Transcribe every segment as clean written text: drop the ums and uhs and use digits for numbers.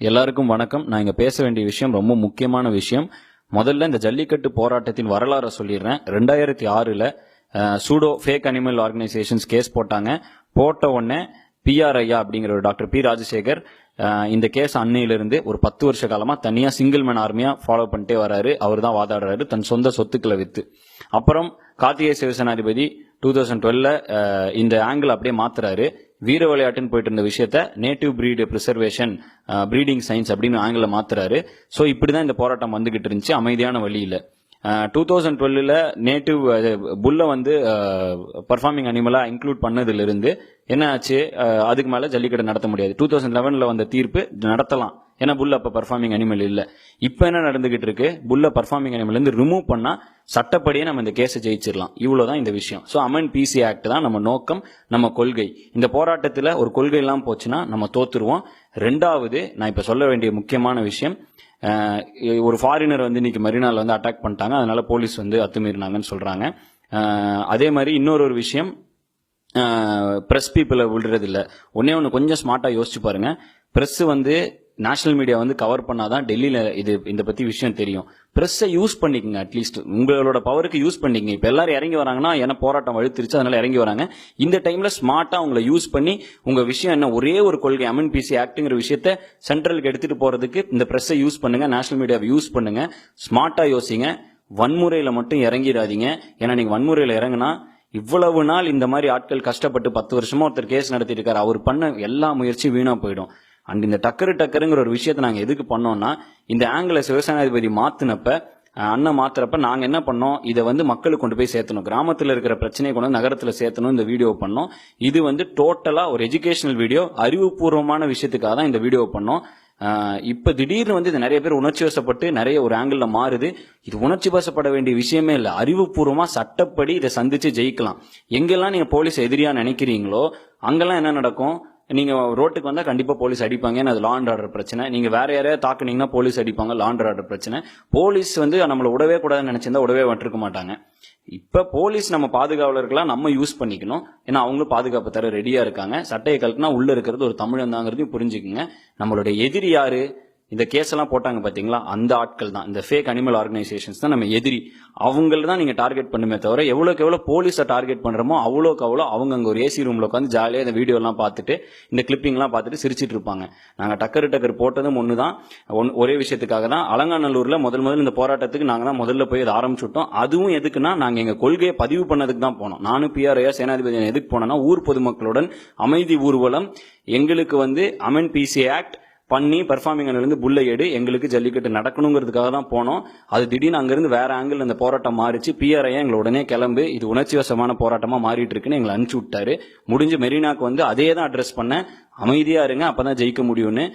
எல்லாருக்கும் வணக்கம். நான் இங்க பேச வேண்டிய விஷயம் ரொம்ப முக்கியமான விஷயம். முதல்ல இந்த ஜல்லிக்கட்டு போராட்டத்தின் வரலாறை சொல்லிடுறேன். 2006ல் pseudo fake animal organisations case போட்டாங்க. போட்ட உடனே பிஆர் ஐயா அப்படிங்கிற ஒரு டாக்டர் பி ராஜசேகர் இந்த கேஸ் அன்னையிலிருந்து ஒரு 10 வருஷ காலமா தனியா சிங்கிள் மேன் ஆர்மியா ஃபாலோ பண்ணிட்டே வராரு. அவர் தான் வாதாடுறாரு தன் சொந்த சொத்துக்களை வித்து. அப்புறம் கார்த்திகேய சிவசேனாதிபதி 2012ல இந்த ஆங்கிள் அப்படியே மாத்துறாரு. வீர விளையாட்டுன்னு போயிட்டு இருந்த விஷயத்த native breed preservation breeding science அப்படின்னு ஆங்கில மாத்துறாரு. ஸோ இப்படிதான் இந்த போராட்டம் வந்துகிட்டு இருந்துச்சு அமைதியான வழியில. 2012ல நேட்டிவ் புல்ல பர்ஃபார்மிங் அனிமலா இன்க்ளூட் பண்ணதுல இருந்து என்ன ஆச்சு, அதுக்கு மேல ஜல்லிக்கட்டு நடத்த முடியாது. 2011ல வந்த தீர்ப்பு நடத்தலாம், ஏன்னா புல்ல அப்ப பர்ஃபார்மிங் அனிமல் இல்ல. இப்ப என்ன நடந்துகிட்டு இருக்கு, புல்ல பர்ஃபார்மிங் அனிமல் இருந்து ரிமூவ் பண்ணா சட்டப்படியே நம்ம இந்த கேஸை ஜெயிச்சிடலாம். இவ்வளவுதான் இந்த விஷயம். ஸோ அமெண்ட் பிசி ஆக்ட் தான் நம்ம நோக்கம், நம்ம கொள்கை. இந்த போராட்டத்துல ஒரு கொள்கை எல்லாம் போச்சுன்னா நம்ம தோத்துருவோம். ரெண்டாவது, நான் இப்ப சொல்ல வேண்டிய முக்கியமான விஷயம், ஒரு ஃபாரினர் இன்னைக்கு மெரினால அட்டாக் பண்ணிட்டாங்க, அதனால போலீஸ் அத்துமீறினாங்கன்னு சொல்றாங்க. அதே மாதிரி இன்னொரு விஷயம், பிரஸ் பீப்புளை விடுறது இல்ல. ஒன்னு கொஞ்சம் ஸ்மார்ட்டா யோசிச்சு பாருங்க. பிரஸ் நேஷனல் மீடியா கவர் பண்ணாதான் டெல்லியில இந்த பத்தி விஷயம் தெரியும். பிரஸ்ஸை யூஸ் பண்ணிக்கங்க, அட்லீஸ்ட் உங்களோட பவருக்கு யூஸ் பண்ணிக்கங்க. இப்ப எல்லாரும் இறங்கி வராங்கன்னா, ஏன்னா போராட்டம் வலுத்திருச்சு அதனால இறங்கி வராங்க. இந்த டைம்ல ஸ்மார்ட்டா உங்களை யூஸ் பண்ணி உங்க விஷயம் என்ன, ஒரே ஒரு கொள்கை அமெண்ட் பிசி ஆக்ட்ங்கிற விஷயத்த சென்ட்ரலுக்கு எடுத்துட்டு போறதுக்கு இந்த பிரஸ்ஸை யூஸ் பண்ணுங்க, நேஷனல் மீடியாவை யூஸ் பண்ணுங்க. ஸ்மார்ட்டா யோசிங்க, வன்முறையில மட்டும் இறங்கிடாதீங்க. ஏன்னா நீங்க வன்முறையில இறங்கினா இவ்வளவு நாள் இந்த மாதிரி ஆட்கள் கஷ்டப்பட்டு 10 வருஷமா ஒருத்தர் கேஸ் நடத்திட்டு இருக்காரு, அவர் பண்ண எல்லா முயற்சியும் வீணா போயிடும். அண்ட் இந்த டக்கருங்கிற ஒரு விஷயத்த நாங்க எதுக்கு பண்ணோம்னா, இந்த ஆங்கில சிவசேனாதிபதி மாத்தினப்ப அண்ணன் மாத்துறப்ப நாங்க என்ன பண்ணோம், இதை மக்களுக்கு கொண்டு போய் சேர்த்தணும், கிராமத்துல இருக்கிற பிரச்சனையை கொண்டு நகரத்துல சேர்த்தணும். இந்த வீடியோ பண்ணோம். இது டோட்டலா ஒரு எஜுகேஷனல் வீடியோ, அறிவுபூர்வமான விஷயத்துக்காக தான் இந்த வீடியோ பண்ணோம். இப்ப திடீர்னு இது நிறைய பேர் உணர்ச்சி வசப்பட்டு நிறைய ஒரு ஆங்கிள் மாறுது. இது உணர்ச்சி வசப்பட வேண்டிய விஷயமே இல்ல. அறிவுபூர்வமா சட்டப்படி இதை சந்திச்சு ஜெயிக்கலாம். எங்கெல்லாம் நீங்க போலீஸ் எதிரியா நினைக்கிறீங்களோ அங்கெல்லாம் என்ன நடக்கும், நீங்க ரோட்டுக்கு வந்தா கண்டிப்பா போலீஸ் அடிப்பாங்க, அது லா அண்ட் ஆர்டர் பிரச்சனை. நீங்க வேற யாரையாவது தாக்குனீங்கன்னா போலீஸ் அடிப்பாங்க, லா அண்ட் ஆர்டர் பிரச்சனை. போலீஸ் நம்மள விடவே கூடாதுன்னு நினைச்சிருந்தா விடவே விட்டுருக்க மாட்டாங்க. இப்ப போலீஸ் நம்ம பாதுகாவலர்களா நம்ம யூஸ் பண்ணிக்கணும். ஏன்னா அவங்களும் பாதுகாப்பு தர ரெடியா இருக்காங்க. சட்டையை கழட்டினா உள்ள இருக்கிறது ஒரு தமிழன் தாங்கிறதையும் புரிஞ்சுக்குங்க. நம்மளுடைய எதிரி யாரு, இந்த கேஸ் எல்லாம் போட்டாங்க பாத்தீங்களா, அந்த ஆட்கள் தான், இந்த ஃபேக் அனிமல் ஆர்கனைசேஷன்ஸ் தான் நம்ம எதிரி. அவங்கள தான் நீங்க டார்கெட் பண்ணுமே தவிர, எவ்வளவுக்கு எவ்வளவு போலீஸை டார்கெட் பண்றோமோ அவ்வளோக்கு அவ்வளோ அவங்க அங்க ஒரு ஏசி ரூம்ல உட்காந்து ஜாலியா இந்த வீடியோ எல்லாம் பார்த்துட்டு இந்த கிளிப்பிங் எல்லாம் பார்த்துட்டு சிரிச்சிட்டு இருப்பாங்க. நாங்க டக்கர் போட்டதும் ஒண்ணுதான், ஒரே விஷயத்துக்காக தான். அலங்காநல்லூர்ல முதல் இந்த போராட்டத்துக்கு நாங்க தான் முதல்ல போய் அதை ஆரம்பிச்சுட்டோம். அதுவும் எதுக்குன்னா, நாங்க எங்க கொள்கையை பதிவு பண்ணதுக்கு தான் போனோம். நானும் பிஆர்ஐயா சேனாதிபதி எதுக்கு போனோம்னா, ஊர் பொதுமக்களுடன் அமைதி ஊர்வலம், எங்களுக்கு அமெண்ட் பிசி ஆக்ட் பண்ணி பர்ஃபார்மிங் இருந்து புல்லை எடு, எங்களுக்கு ஜல்லிக்கட்டு நடக்கணுங்கிறதுக்காக தான் போனோம். அது திடீர்னு அங்கிருந்து வேற ஆங்கிள் அந்த போராட்டம் மாறிச்சு. பிஆர்ஐ எங்களை உடனே கிளம்பு, இது உணர்ச்சி வசமான போராட்டமா மாறிட்டு இருக்குன்னு எங்களை அனுப்பிச்சு விட்டாரு. முடிஞ்சு மெரினாக்கு அதே தான் அட்ரஸ் பண்ண, அமைதியா இருங்க அப்பதான் ஜெயிக்க முடியும்னு.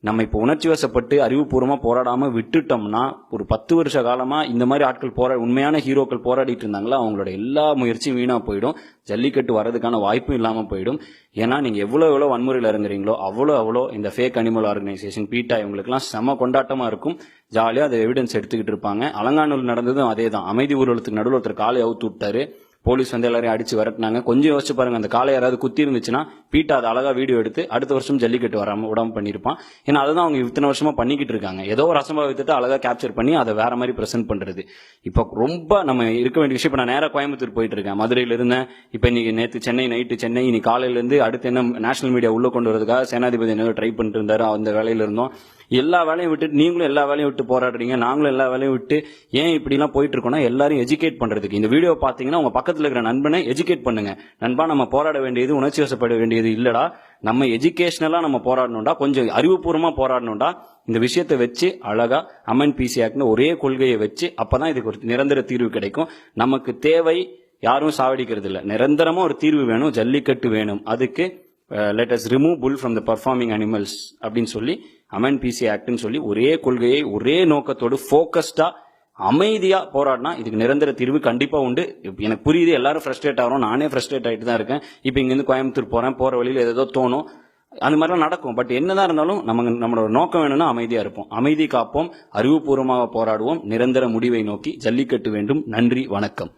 நம்ம இப்ப உணர்ச்சி வசப்பட்டு அறிவுபூர்வமா போராடாம விட்டுட்டோம்னா, ஒரு 10 வருஷ காலமா இந்த மாதிரி ஆட்கள் உண்மையான ஹீரோக்கள் போராடிட்டு இருந்தாங்களா, அவங்களோட எல்லா முயற்சியும் வீணா போயிடும். ஜல்லிக்கட்டு வர்றதுக்கான வாய்ப்பும் இல்லாம போயிடும். ஏன்னா நீங்க எவ்வளவு வன்முறையில் இறங்குறீங்களோ அவ்வளோ இந்த ஃபேக் அனிமல் ஆர்கனைசேஷன் பீட்டா இவங்களுக்கு எல்லாம் செம கொண்டாட்டமா இருக்கும். ஜாலியா அதை எவிடன்ஸ் எடுத்துக்கிட்டு இருப்பாங்க. அலங்காநல்லூர் நடந்ததும் அதே தான். அமைதி ஊர்வலத்துக்கு நடுவில் ஒருத்தர் காலை அவுத்து விட்டாரு. போலீஸ் எல்லாரையும் அடிச்சு விரட்டினாங்க. கொஞ்சம் யோசிச்சு பாருங்க, அந்த காலை யாராவது குத்தி இருந்துச்சுன்னா பீட்டா அதை அழகா வீடியோ எடுத்து அடுத்த வருஷம் ஜல்லிக்கட்டு விடாம பண்ணிருப்பான். ஏன்னா அதுதான் அவங்க இத்தனை வருஷமா பண்ணிக்கிட்டு இருக்காங்க. ஏதோ ஒரு அசம்பாவித்தத்தை அழகா கேப்சர் பண்ணி அதை வேற மாதிரி பிரசென்ட் பண்றது. இப்ப ரொம்ப நம்ம இருக்க வேண்டிய விஷயம். இப்ப நான் நேரா கோயம்புத்தூர் போயிட்டு இருக்கேன், மதுரையில இருந்தேன். இப்ப இன்னைக்கு நேற்று சென்னை, நைட்டு சென்னை, இன்னைக்கு காலையில இருந்து அடுத்து என்ன நேஷனல் மீடியா உள்ள கொண்டு வரதுக்காக சேனாதிபதி என்ன ட்ரை பண்ணிட்டு இருந்தாரு. அந்த வேலையில இருந்தோம். எல்லா வேலையும் விட்டு நீங்களும் எல்லா வேலையும் விட்டு போராடுறீங்க, நாங்களும் எல்லா வேலையும் விட்டு ஏன் இப்படி எல்லாம் போயிட்டு இருக்கோம்னா, எல்லாரும் எஜுகேட் பண்றதுக்கு. இந்த வீடியோ பாத்தீங்கன்னா உங்க பக்கத்துல இருக்கிற நண்பனை எஜுகேட் பண்ணுங்க. நண்பா, நம்ம போராட வேண்டியது உணர்ச்சி வசப்பட வேண்டியது இல்லடா, நம்ம எஜுகேஷனலா நம்ம போராடணும்டா, கொஞ்சம் அறிவுபூர்வமா போராடணும்டா. இந்த விஷயத்தை வச்சு அழகா அமெண்ட் பிசி ஆக்ட்னு ஒரே கொள்கையை வச்சு அப்பதான் இதுக்கு ஒரு நிரந்தர தீர்வு கிடைக்கும். நமக்கு தேவை யாரும் சாவடிக்கிறது இல்ல, நிரந்தரமா ஒரு தீர்வு வேணும், ஜல்லிக்கட்டு வேணும். அதுக்கு let us remove bull from the performing animals அப்படின்னு சொல்லி அமெண்ட் பிசி ஆக்ட்னு சொல்லி ஒரே கொள்கையை ஒரே நோக்கத்தோடு போக்கஸ்டா அமைதியா போராடினா இதுக்கு நிரந்தர தீர்வு கண்டிப்பா உண்டு. எனக்கு புரியுது, எல்லாரும் ஃப்ரஸ்ட்ரேட் ஆகிறோம், நானே ஃப்ரஸ்ட்ரேட் ஆகிட்டு தான் இருக்கேன். இப்ப இங்க இருந்து கோயம்புத்தூர் போற வழியில் ஏதோ தோணும், அந்த மாதிரிலாம் நடக்கும். பட் என்னதான் இருந்தாலும் நம்மளோட நோக்கம் வேணும்னா அமைதியா இருப்போம், அமைதி காப்போம், அறிவுபூர்வமாக போராடுவோம், நிரந்தர முடிவை நோக்கி. ஜல்லிக்கட்டு வேண்டும். நன்றி, வணக்கம்.